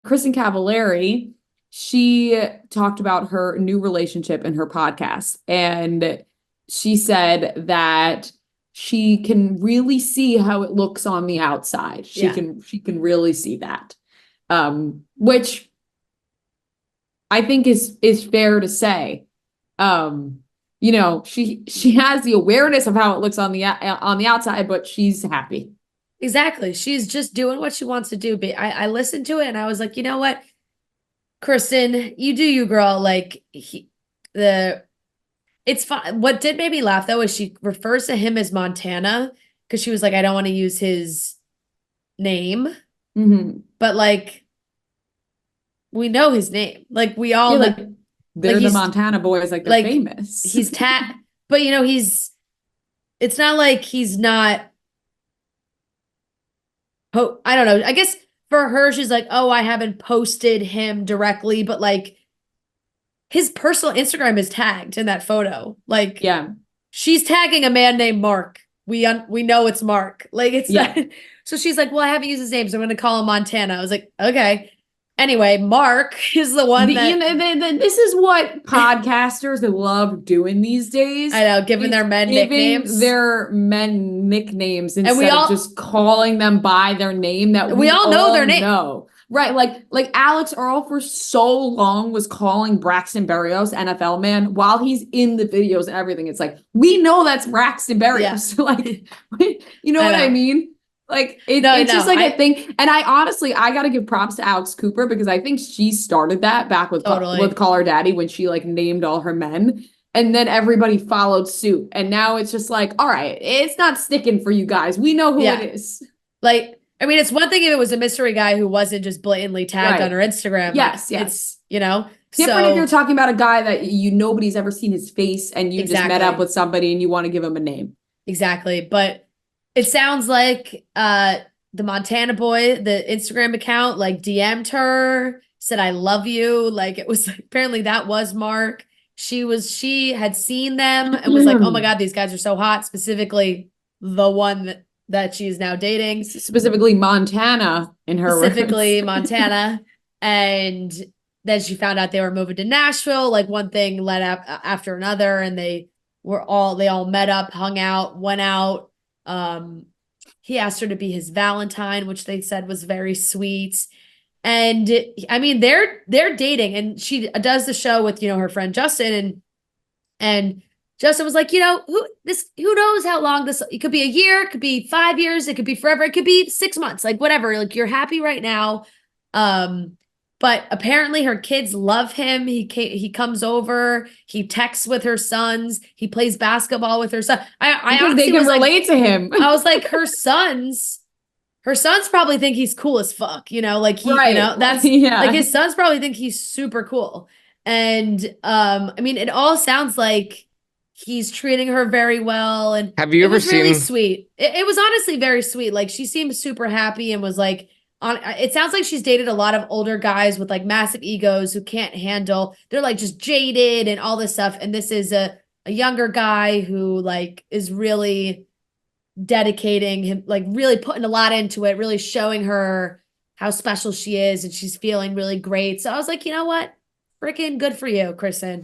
Kristin Cavallari, she talked about her new relationship in her podcast. And she said that she can really see how it looks on the outside. She can really see that. Which I think is fair to say. You know, she has the awareness of how it looks on the outside, but she's happy. Exactly. She's just doing what she wants to do. But I listened to it and I was like, you know what, Kristin, you do you, girl. Like it's fun. What did make me laugh though is she refers to him as Montana because she was like, I don't want to use his name, but like we know his name. Like we all know. Like they're the Montana boys. Like they're famous. He's but you know it's not like he's not. I don't know. I guess for her, she's like, oh, I haven't posted him directly, but like his personal Instagram is tagged in that photo. Like, yeah, she's tagging a man named Mark. We know it's Mark. Like it's not. So she's like, well, I haven't used his name, so I'm going to call him Montana. I was like, okay. Anyway, Mark is the one this is what podcasters love doing these days. I know, giving their men nicknames. Their men nicknames instead of just calling them by their name that we all know their name. Right, like Alex Earl for so long was calling Braxton Berrios NFL man while he's in the videos and everything. It's like, we know that's Braxton Berrios. Yeah. Like, you know what I mean? Like it's just like a thing. And I honestly got to give props to Alex Cooper because I think she started that back with Call Her Daddy when she like named all her men. And then everybody followed suit. And now it's just like, all right, it's not sticking for you guys. We know who it is. Like, I mean, it's one thing if it was a mystery guy who wasn't just blatantly tagged on her Instagram. Yes, like, it's, you know. Different if you're talking about a guy that nobody's ever seen his face and you just met up with somebody and you want to give him a name. Exactly. But it sounds like the Montana boy, the Instagram account, like DM'd her, said, I love you. Like it was apparently that was Mark. She had seen them and was like, oh my God, these guys are so hot. Specifically the one that she's now dating. Specifically Montana in her Specifically Montana. And then she found out they were moving to Nashville. Like one thing led up after another. And they all met up, hung out, went out. He asked her to be his Valentine, which they said was very sweet. And I mean, they're dating, and she does the show with, you know, her friend Justin, and Justin was like, you know, who knows how long it could be a year, it could be 5 years, it could be forever, it could be 6 months, like whatever, like you're happy right now. But apparently her kids love him. He comes over, he texts with her sons, he plays basketball with her son. I they can relate to him. I was like, her sons probably think he's cool as fuck, you know, like you know, that's like his sons probably think he's super cool. And I mean, it all sounds like he's treating her very well. And have you ever seen really sweet? It was honestly very sweet. Like she seemed super happy and was like, it sounds like she's dated a lot of older guys with like massive egos who can't handle, they're like just jaded and all this stuff. And this is a younger guy who like is really dedicating him, like really putting a lot into it, really showing her how special she is. And she's feeling really great. So I was like, you know what? Freaking good for you, Kristin.